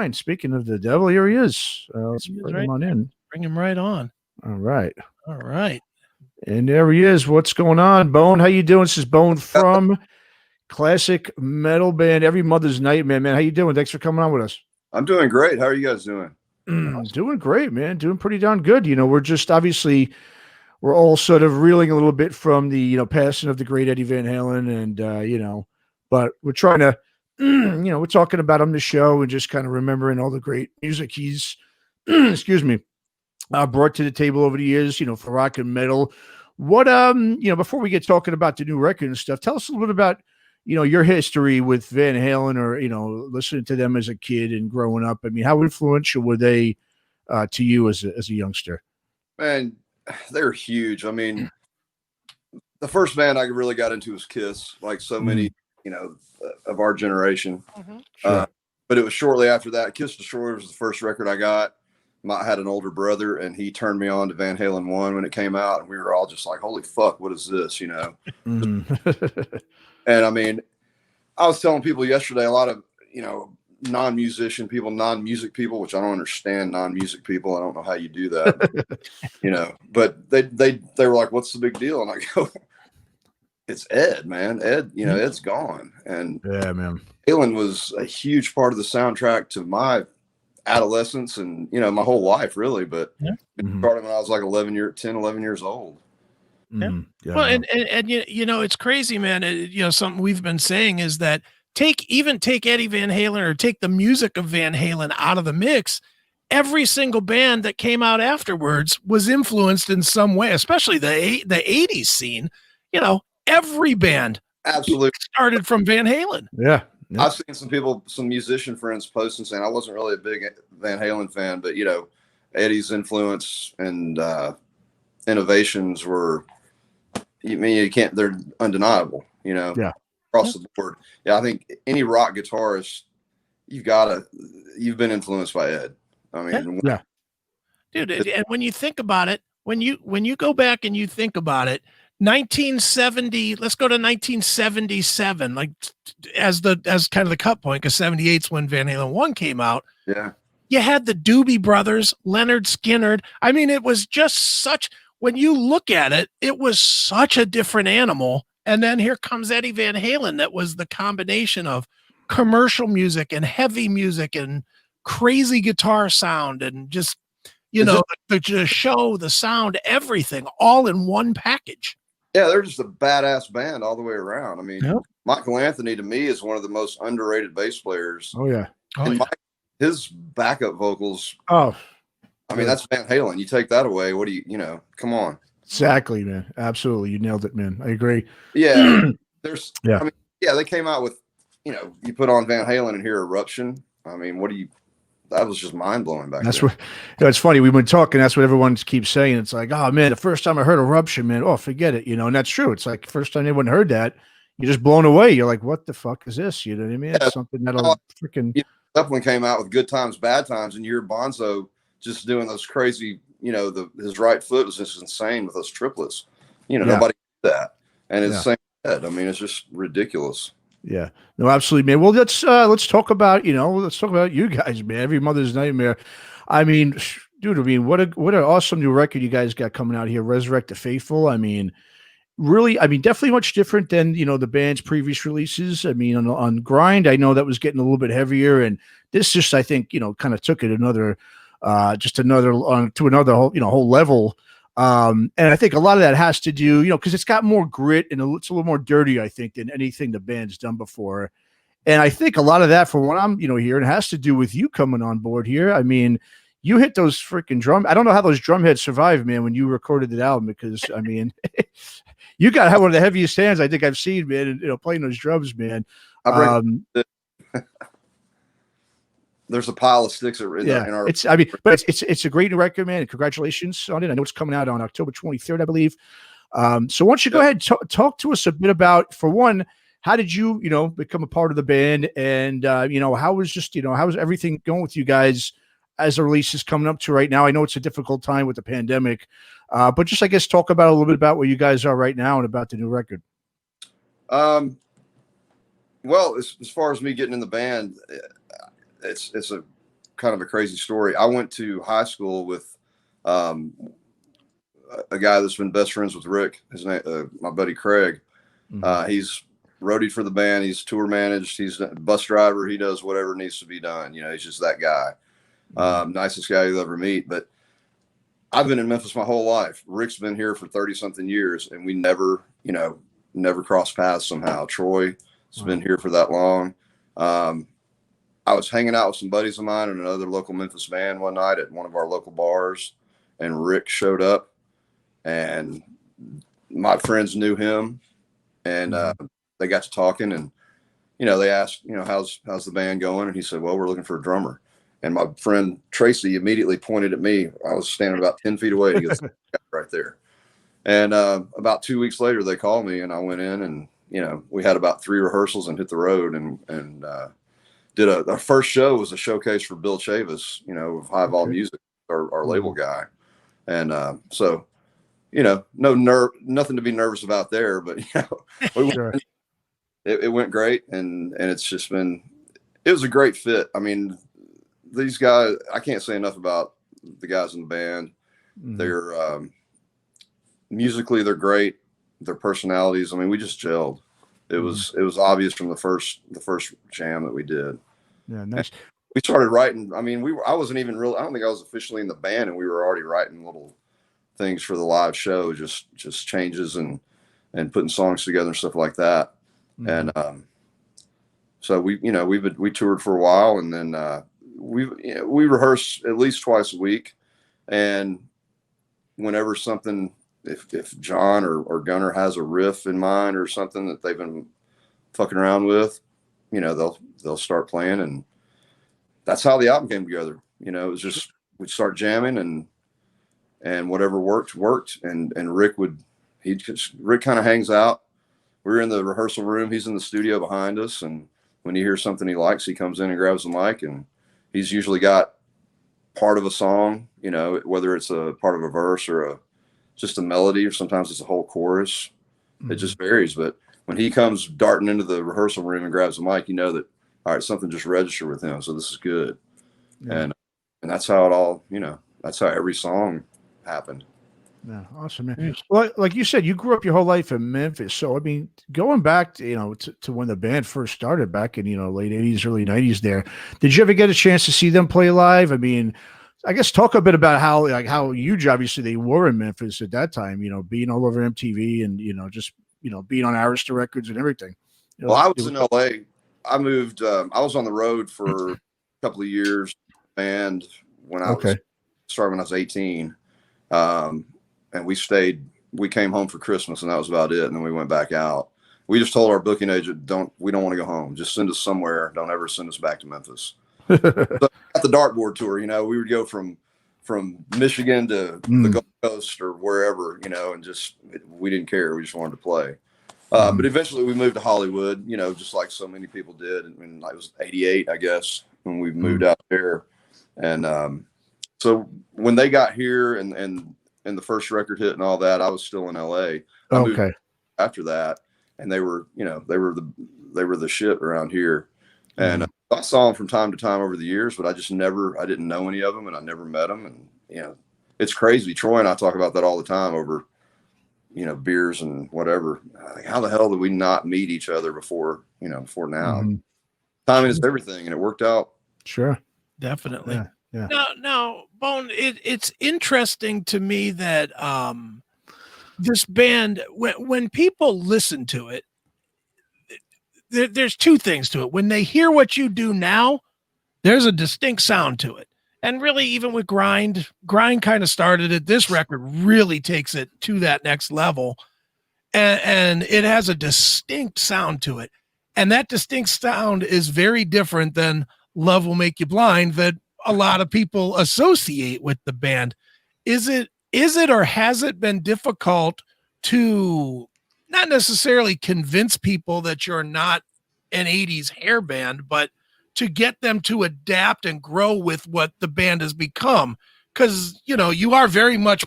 line. Speaking of the devil, here he is. Let's bring him on in. Bring him right on. All right. All right. And there he is. What's going on, Bone? How you doing? This is Bone from classic metal band Every Mother's Nightmare, man. How you doing? Thanks for coming on with us. I'm doing great. How are you guys doing? Doing great, man. Doing pretty darn good. We're just obviously we're all sort of reeling a little bit from the passing of the great Eddie Van Halen, and but we're trying to we're talking about him the show and just kind of remembering all the great music he's excuse me brought to the table over the years, for rock and metal. What before we get talking about the new record and stuff, tell us a little bit about your history with Van Halen, or listening to them as a kid and growing up. I mean, how influential were they to you as a youngster? Man, they're huge. I mean, the first band I really got into was Kiss, like so many of our generation. Sure. But it was shortly after that. Kiss Destroyer was the first record I got. I had an older brother, and he turned me on to Van Halen 1 when it came out, and we were all just like, holy fuck, what is this, And I mean, I was telling people yesterday, a lot of, non-musician people, non-music people, which I don't understand non-music people. I don't know how you do that, but they were like, what's the big deal? And I go, it's Ed, man. Ed, Ed's gone. And yeah, man. Halen was a huge part of the soundtrack to my adolescence and, my whole life really, but it started when I was like 11 years old. Yeah. Well, and it's crazy, man. Something we've been saying is that take Eddie Van Halen, or take the music of Van Halen out of the mix. Every single band that came out afterwards was influenced in some way, especially the 80s scene. Every band absolutely started from Van Halen. Yeah. I've seen some musician friends posting saying I wasn't really a big Van Halen fan, but Eddie's influence and innovations were, they're undeniable, Yeah. Across the board. Yeah, I think any rock guitarist, you've been influenced by Ed. I mean, yeah. Dude, and when you think about it, when you go back and you think about it, 1970, let's go to 1977, like as kind of the cut point, because 78's when Van Halen 1 came out. Yeah. You had the Doobie Brothers, Leonard Skinner. I mean, it was just when you look at it, it was such a different animal. And then here comes Eddie Van Halen. That was the combination of commercial music and heavy music and crazy guitar sound and just, the show, the sound, everything all in one package. Yeah, they're just a badass band all the way around. I mean, Michael Anthony to me is one of the most underrated bass players. Oh yeah. His backup vocals. Oh, I mean, that's Van Halen. You take that away, what do you, come on. Exactly, man. Absolutely. You nailed it, man. I agree. Yeah. I mean, they came out with, you put on Van Halen and hear Eruption. I mean, that was just mind blowing back That's then. what it's funny. We've been talking. That's what everyone keeps saying. It's like, oh man, the first time I heard Eruption, man, oh, forget it. And that's true. It's like first time anyone heard that, you're just blown away. You're like, what the fuck is this? You know what I mean? It's something that'll freaking definitely came out with Good Times, Bad Times, and you hear Bonzo just doing those crazy, his right foot was just insane with those triplets. Nobody did that. And it's same head. I mean, it's just ridiculous. Yeah, no, absolutely, man. Well, let's talk about you guys, man. Every Mother's Nightmare. I mean, dude. I mean, what an awesome new record you guys got coming out here. Resurrect the Faithful. I mean, really. I mean, definitely much different than the band's previous releases. I mean, on Grind, I know that was getting a little bit heavier, and this just, I think, kind of took it another to another whole level. And I think a lot of that has to do, because it's got more grit and it's a little more dirty, I think, than anything the band's done before. And I think a lot of that, from what I'm, hearing, has to do with you coming on board here. I mean, you hit those freaking drum. I don't know how those drum heads survived, man, when you recorded the album, because I mean, you got to have one of the heaviest hands I think I've seen, man. And, playing those drums, man. There's a pile of sticks in our. It's a great new record, man. And congratulations on it. I know it's coming out on October 23rd, I believe. So why don't you go ahead and talk to us a bit about, for one, how did you, become a part of the band, and how was everything going with you guys as the release is coming up to right now? I know it's a difficult time with the pandemic, but just, I guess, talk about a little bit about where you guys are right now and about the new record. Well, as far as me getting in the band, it's a kind of a crazy story. I went to high school with a guy that's been best friends with Rick. His name, my buddy Craig. He's roadied for the band. He's tour managed. He's a bus driver. He does whatever needs to be done. You know, he's just that guy. Nicest guy you'll ever meet. But I've been in Memphis my whole life. Rick's been here for 30 something years, and we never crossed paths somehow. Troy has been here for that long. I was hanging out with some buddies of mine and another local Memphis band one night at one of our local bars, and Rick showed up, and my friends knew him, and they got to talking, and they asked, how's the band going, and he said, well, we're looking for a drummer. And my friend Tracy immediately pointed at me. I was standing about 10 feet away. He goes, right there. And about 2 weeks later, they called me, and I went in, and we had about 3 rehearsals and hit the road, and did our first show was a showcase for Bill Chavis, of High Vol Music, our label guy. And so, nothing to be nervous about there, but it went great, and it's just it was a great fit. I mean, these guys, I can't say enough about the guys in the band. They're musically, they're great. Their personalities, I mean, we just gelled. It was obvious from the first jam that we did. Yeah, nice. And we started writing. I mean, I wasn't even I don't think I was officially in the band, and we were already writing little things for the live show, just changes and putting songs together and stuff like that. And so we toured for a while, and then we rehearse at least twice a week, and whenever something, if John or Gunnar has a riff in mind or something that they've been fucking around with, they'll start playing, and that's how the album came together. It was just, we'd start jamming, and whatever worked, and Rick kind of hangs out. We're in the rehearsal room, he's in the studio behind us, and when he hears something he likes, he comes in and grabs the mic, and he's usually got part of a song, whether it's a part of a verse or just a melody, or sometimes it's a whole chorus. It just varies. But when he comes darting into the rehearsal room and grabs the mic, that, all right, something just registered with him. So this is good. And that's how it all, that's how every song happened. Yeah, awesome, man. Well, like you said, you grew up your whole life in Memphis. So, I mean, going back to, to when the band first started back in, late 80s, early 90s there, did you ever get a chance to see them play live? I mean, I guess talk a bit about how huge, obviously, they were in Memphis at that time, being all over MTV and, just, being on Arista Records and everything. Well, I was in LA. I moved, I was on the road for a couple of years, and when I was 18. And we came home for Christmas, and that was about it. And then we went back out. We just told our booking agent, we don't want to go home. Just send us somewhere. Don't ever send us back to Memphis. So at the dartboard tour, we would go from Michigan to the Gulf Coast or wherever, and just, we didn't care. We just wanted to play. But eventually we moved to Hollywood, just like so many people did. And it was 88, I guess, when we moved out there. And so when they got here and the first record hit and all that, I was still in LA. I moved after that, and they were the shit around here. And I saw them from time to time over the years, but I didn't know any of them, and I never met them. And, it's crazy. Troy and I talk about that all the time over, beers and whatever. Like, how the hell did we not meet each other before now? Timing is everything, and it worked out. Sure. Definitely. Yeah. Now, Bone, it's interesting to me that this band, when people listen to it, there's two things to it. When they hear what you do now, there's a distinct sound to it. And really, even with Grind kind of started it. This record really takes it to that next level. And it has a distinct sound to it. And that distinct sound is very different than Love Will Make You Blind that a lot of people associate with the band. Is it or has it been difficult to not necessarily convince people that you're not an 80s hair band, but to get them to adapt and grow with what the band has become? Because, you are very much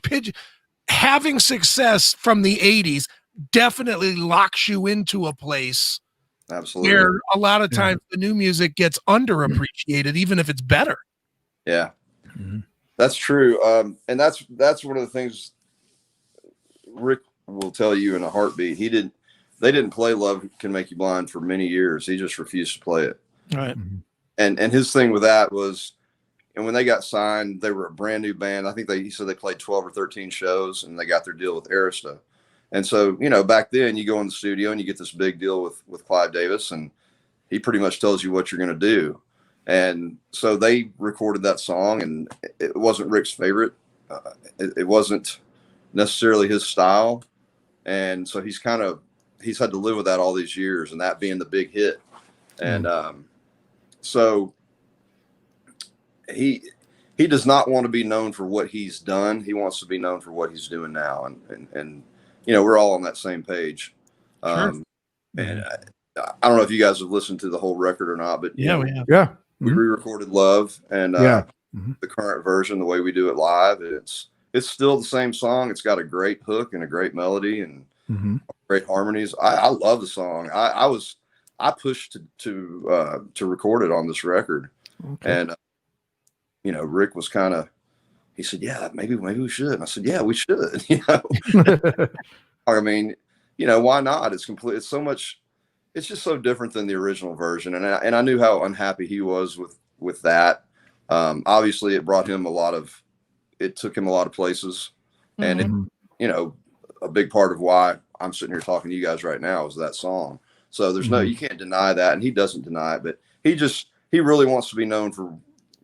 having success from the 80s definitely locks you into a place Absolutely where a lot of times the new music gets underappreciated, even if it's better. Yeah, Mhm. that's true. And that's one of the things Rick will tell you in a heartbeat. They didn't play Love Can Make You Blind for many years. He just refused to play it. Right. Mhm. And his thing with that was, and when they got signed, they were a brand new band. I think he said they played 12 or 13 shows, and they got their deal with Arista. And so, you know, back then you go in the studio and you get this big deal with Clive Davis, and he pretty much tells you what you're going to do. And so they recorded that song, and it wasn't Rick's favorite. It wasn't necessarily his style. And so he's had to live with that all these years, and that being the big hit. And so he does not want to be known for what he's done. He wants to be known for what he's doing now. And you know, we're all on that same page. Sure. And I don't know if you guys have listened to the whole record or not, but Yeah, we have. Yeah. we re-recorded Love, and the current version, the way we do it live, it's still the same song. It's got a great hook and a great melody and great harmonies. I love the song. I pushed to record it on this record. Okay. And you know, Rick was he said, yeah, maybe we should. And I said, yeah, we should. You know, I mean, you know, why not? It's just so different than the original version. And I knew how unhappy he was with that. Obviously it took him a lot of places. And it, you know, a big part of why I'm sitting here talking to you guys right now is that song. So there's you can't deny that. And he doesn't deny it, but he really wants to be known for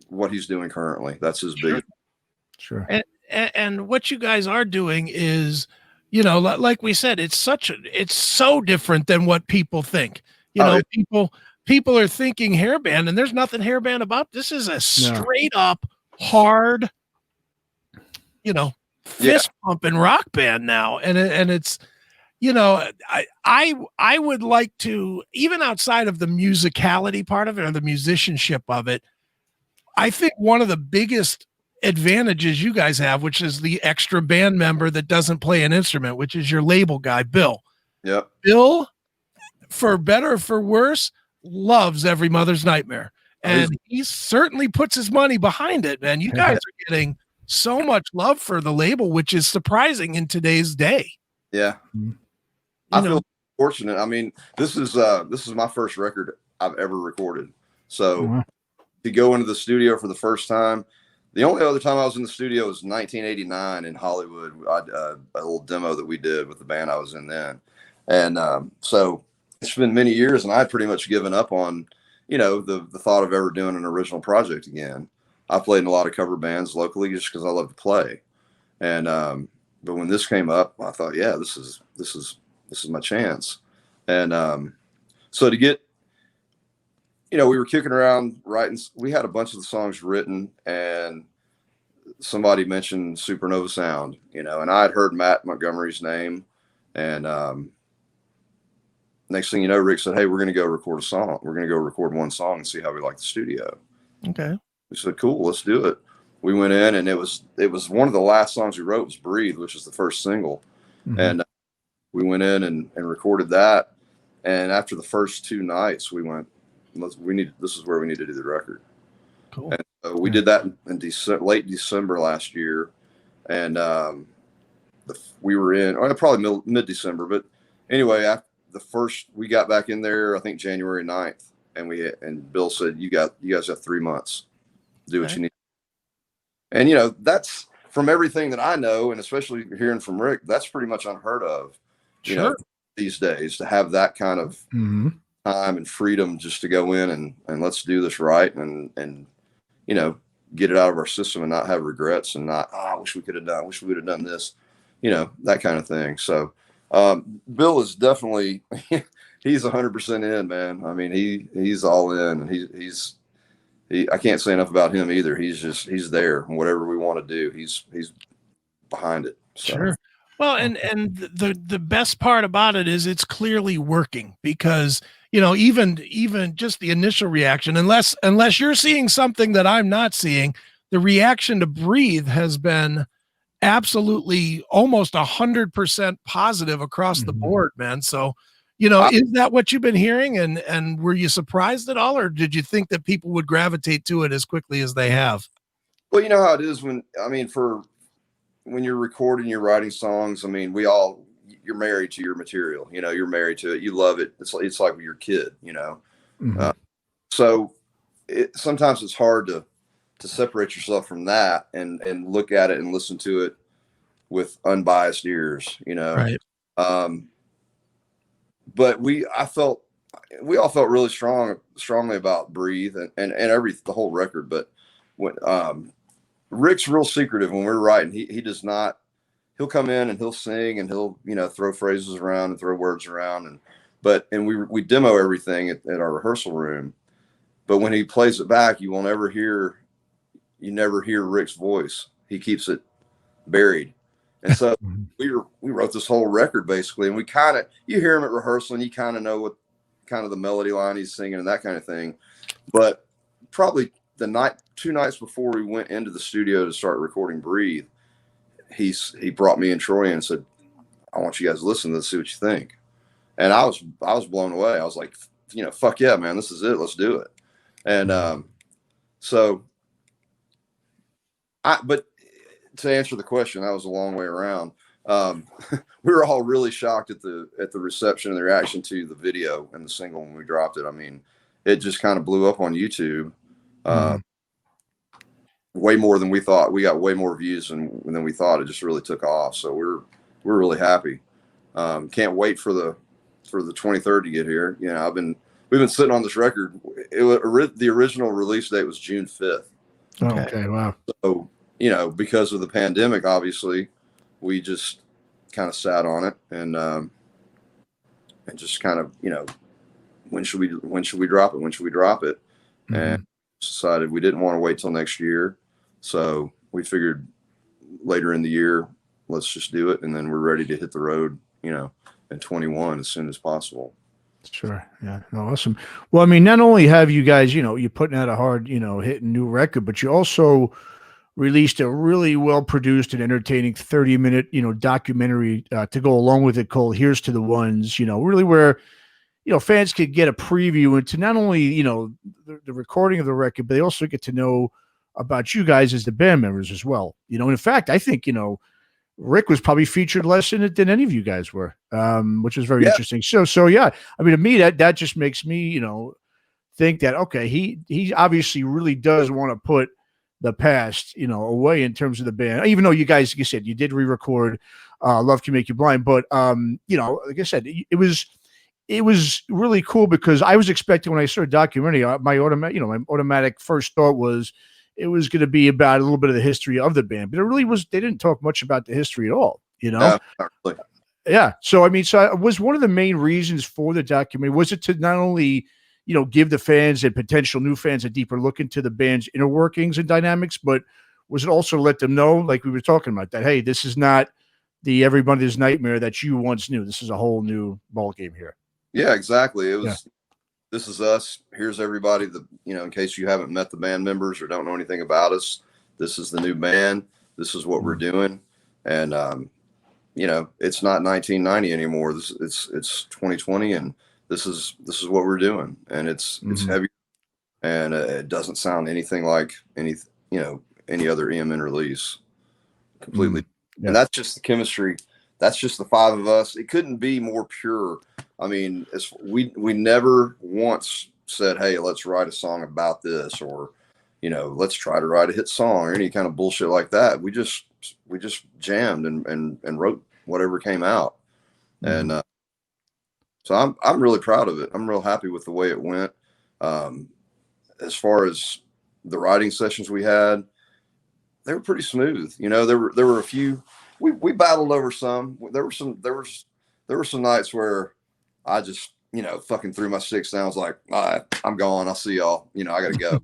what he's doing currently. That's his big. Sure. And what you guys are doing is, you know, like we said, it's so different than what people think. You know, people are thinking hair band, and there's nothing hair band about. This is a straight up hard, you know, fist pumping rock band now. And it's, you know, I would like to, even outside of the musicality part of it or the musicianship of it, I think one of the biggest advantages you guys have, which is the extra band member that doesn't play an instrument, which is your label guy, Bill. Yep. Bill, for better or for worse, loves Every Mother's Nightmare. And he certainly puts his money behind it, man. You guys are getting so much love for the label, which is surprising in today's day. Yeah. I feel fortunate. I mean, this is my first record I've ever recorded. So to go into the studio for the first time, the only other time I was in the studio was 1989 in Hollywood. A little demo that we did with the band I was in then. And so it's been many years, and I had pretty much given up on, you know, the thought of ever doing an original project again. I played in a lot of cover bands locally just because I love to play. And but when this came up, I thought, yeah, this is my chance. And so to get, you know, we were kicking around writing. We had a bunch of the songs written, and somebody mentioned Supernova Sound, you know, and I had heard Matt Montgomery's name. And next thing you know, Rick said, hey, we're going to go record a song. We're going to go record one song and see how we like the studio. Okay. We said, cool, let's do it. We went in, and it was one of the last songs we wrote was Breathe, which is the first single. And we went in and recorded that. And after the first 2 nights, we went, this is where we need to do the record. Cool. And we did that in late December last year. And we were in, probably mid-December. But anyway, we got back in there, I think January 9th. And Bill said, you guys have 3 months. Do what you need. And, you know, that's from everything that I know, and especially hearing from Rick, that's pretty much unheard of, you know, these days, to have that kind of time and freedom just to go in and let's do this right. And, you know, get it out of our system and not have regrets and not, I wish we would have done this, you know, that kind of thing. So, Bill is definitely, he's 100% in, man. I mean, he's all in, and I can't say enough about him either. He's there, and whatever we want to do, he's behind it. So. Sure. Well, and the best part about it is it's clearly working, because, you know, even just the initial reaction, unless you're seeing something that I'm not seeing, the reaction to Breathe has been absolutely almost 100% positive across the board, man. So, you know, is that what you've been hearing? And were you surprised at all, or did you think that people would gravitate to it as quickly as they have? Well, you know how it is when you're recording, you're writing songs. I mean, you're married to your material. You know, you're married to it. You love it. It's like your kid. You know, Mhm. so sometimes it's hard to separate yourself from that and look at it and listen to it with unbiased ears. You know, Right. But we all felt really strongly about Breathe and the whole record. But when Rick's real secretive when we're writing, he does not. He'll come in and he'll sing and he'll throw phrases around and throw words around and we demo everything at our rehearsal room. But when he plays it back, you never hear Rick's voice. He keeps it buried. And so we wrote this whole record basically, and you hear him at rehearsal and you kind of know what kind of the melody line he's singing and that kind of thing. But probably two nights before we went into the studio to start recording Breathe, he brought me and Troy in and said, I want you guys to listen to this, see what you think. And I was blown away. I was like, fuck yeah, man, this is it. Let's do it. And but to answer the question, that was a long way around. We were all really shocked at the reception and the reaction to the video and the single when we dropped it. I mean, it just kind of blew up on YouTube. Way more than we thought. We got way more views than we thought. It just really took off. So we're really happy. Can't wait for the 23rd to get here. We've been sitting on this record. The original release date was June 5th. Okay. Wow. So, because of the pandemic, obviously, we just kind of sat on it and just kind of, when should we drop it? When should we drop it? Mm-hmm. And decided we didn't want to wait till next year. So we figured later in the year, let's just do it. And then we're ready to hit the road, in 21 as soon as possible. Sure. Yeah. Awesome. Well, I mean, not only have you guys, you're putting out a hard, hitting new record, but you also released a really well-produced and entertaining 30-minute, documentary to go along with it called Here's to the Ones, really where, fans could get a preview into not only, the recording of the record, but they also get to know about you guys as the band members as well. And in fact, I think, Rick was probably featured less in it than any of you guys were, which was very interesting. So yeah, I mean, to me, that just makes me, think that, okay, he obviously really does want to put the past, away in terms of the band, even though you guys, like you said, you did re-record Love Can Make You Blind. But, like I said, it was really cool because I was expecting when I saw a documentary, my automatic first thought was it was going to be about a little bit of the history of the band, but it really was. They didn't talk much about the history at all, Not really. Yeah. So, I mean, it was one of the main reasons for the documentary, was it to not only, give the fans and potential new fans a deeper look into the band's inner workings and dynamics, but was it also to let them know, like we were talking about, that, hey, this is not the Everybody's Nightmare that you once knew. This is a whole new ballgame here. Yeah, exactly. It was, This is us. Here's everybody that, in case you haven't met the band members or don't know anything about us, this is the new band. This is what we're doing. And, it's not 1990 anymore. It's 2020 and this is what we're doing. And it's heavy and it doesn't sound anything like any other EMN release completely. Yeah. And that's just the chemistry. That's just the five of us. It couldn't be more pure. I mean, we never once said, hey, let's write a song about this, or, let's try to write a hit song or any kind of bullshit like that. We just jammed and wrote whatever came out. And so I'm really proud of it. I'm real happy with the way it went. As far as the writing sessions we had, they were pretty smooth. There were a few. We battled over some. There were some nights where I just, fucking threw my sticks down. I was like, all right, I'm gone. I'll see y'all. I got to go.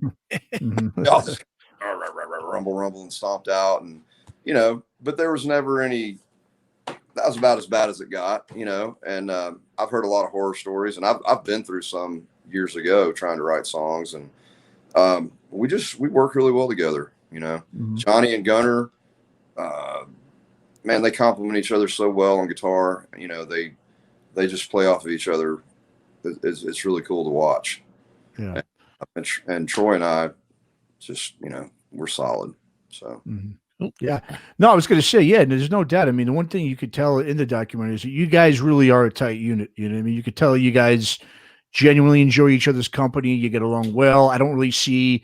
Y'all just rumble and stomped out. And, but there was never any, that was about as bad as it got, and I've heard a lot of horror stories, and I've been through some years ago trying to write songs. And we work really well together, Johnny and Gunnar, man, they complement each other so well on guitar. They just play off of each other. It's really cool to watch. Yeah. And Troy and I just, we're solid. So. Yeah. No, I was going to say, yeah, there's no doubt. I mean, the one thing you could tell in the documentary is that you guys really are a tight unit. You know what I mean? You could tell you guys genuinely enjoy each other's company. You get along well. I don't really see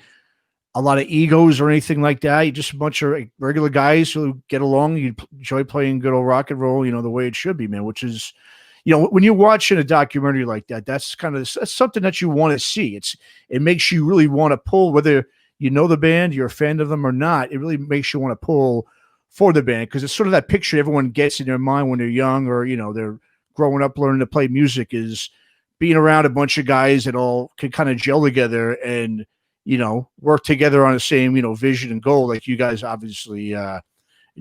a lot of egos or anything like that. You're just a bunch of regular guys who get along. You enjoy playing good old rock and roll, you know, the way it should be, man, which is, you know, when you're watching a documentary like that, that's something that you want to see. It makes you really want to pull, whether you know the band, you're a fan of them or not, it really makes you want to pull for the band, because it's sort of that picture everyone gets in their mind when they're young, or, you know, they're growing up learning to play music, is being around a bunch of guys that all can kind of gel together and, you know, work together on the same, you know, vision and goal, like you guys obviously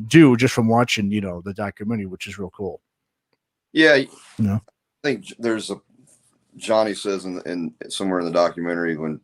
do, just from watching, you know, the documentary, which is real cool. Yeah. You know? I think there's Johnny says in somewhere in the documentary when,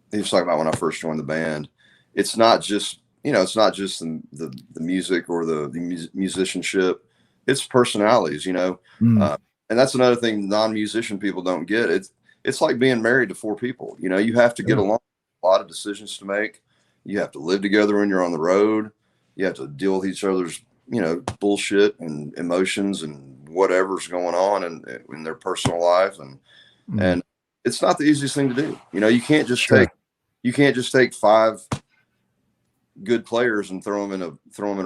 he was talking about when I first joined the band, it's not just, you know, it's not just the music or the musicianship, it's personalities, you know. And that's another thing non-musician people don't get. It's like being married to 4 people, you know. You have to get along, a lot of decisions to make. You have to live together when you're on the road. You have to deal with each other's, you know, bullshit and emotions and whatever's going on in their personal life. And it's not the easiest thing to do. You know, you can't just take 5 good players and throw them in a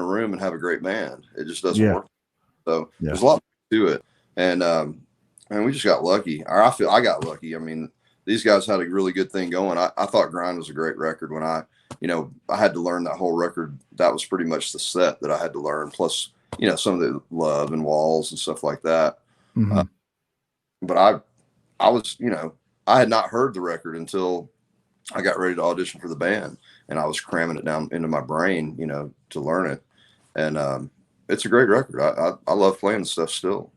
room and have a great band. It just doesn't work. So there's a lot to it. And we just got lucky. Or I feel I got lucky. I mean, these guys had a really good thing going. I thought Grind was a great record when I had to learn that whole record. That was pretty much the set that I had to learn. Plus, you know, some of the Love and Walls and stuff like that. But I was, you know, I had not heard the record until I got ready to audition for the band, and I was cramming it down into my brain, you know, to learn it. And it's a great record. I love playing the stuff still.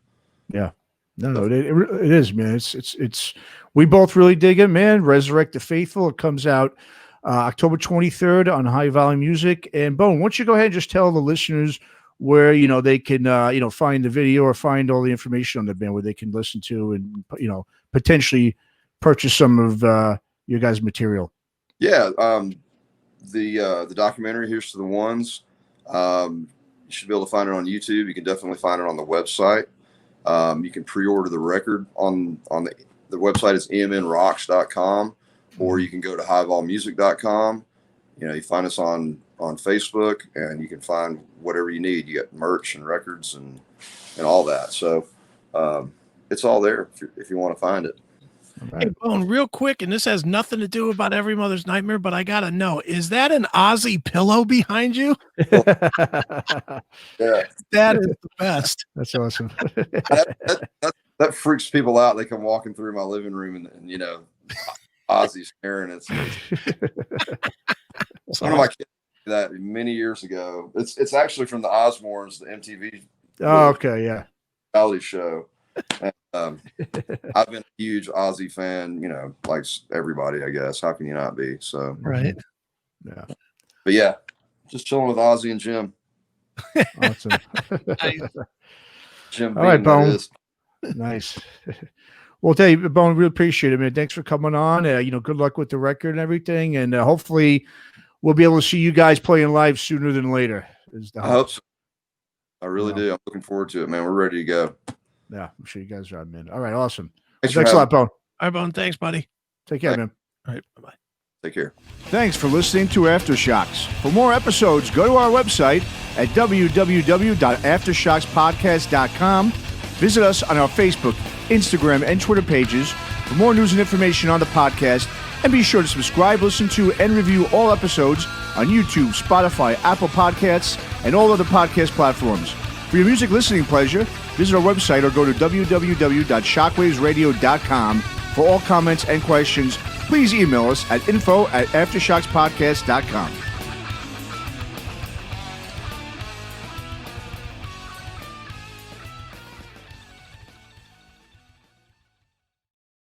Yeah. No, it is, man. It's we both really dig it, man. Resurrect the Faithful. It comes out October 23rd on High Volume Music. And Bone, why don't you go ahead and just tell the listeners where, you know, they can you know, find the video or find all the information on the band where they can listen to and, you know, potentially purchase some of your guys' material. Yeah, the documentary, Here's to the Ones, you should be able to find it on YouTube. You can definitely find it on the website. You can pre-order the record on the website is emnrocks.com, or you can go to highvolmusic.com. You know, you find us on Facebook, and you can find whatever you need. You got merch and records and all that. So it's all there if you want to find it. Right. Hey, Bone, real quick, and this has nothing to do about Every Mother's Nightmare, but I gotta know, is that an Ozzy pillow behind you? Yeah, that is the best. That's awesome. that freaks people out. They come walking through my living room and you know, Ozzy's staring. It's one of my kids did that many years ago. It's actually from the Osbournes, the MTV. Oh, okay, yeah, reality show. And, I've been a huge Ozzy fan, you know, like everybody, I guess. How can you not be? So right. Yeah. But yeah, just chilling with Ozzy and Jim. Awesome. Nice. Jim, all right, Bone. Nice. Well, Dave, Bone, really appreciate it, man. Thanks for coming on. You know, good luck with the record and everything, and hopefully we'll be able to see you guys playing live sooner than later. I hope so. I really do. I'm looking forward to it, man. We're ready to go. Yeah, I'm sure you guys are, man. All right, awesome. Thanks a lot, Bone. All right, Bone. Thanks, buddy. Take care, man. All right, bye-bye. Take care. Thanks for listening to Aftershocks. For more episodes, go to our website at www.aftershockspodcast.com. Visit us on our Facebook, Instagram, and Twitter pages for more news and information on the podcast. And be sure to subscribe, listen to, and review all episodes on YouTube, Spotify, Apple Podcasts, and all other podcast platforms. For your music listening pleasure, visit our website or go to www.shockwavesradio.com. For all comments and questions, please email us at info@aftershockspodcast.com.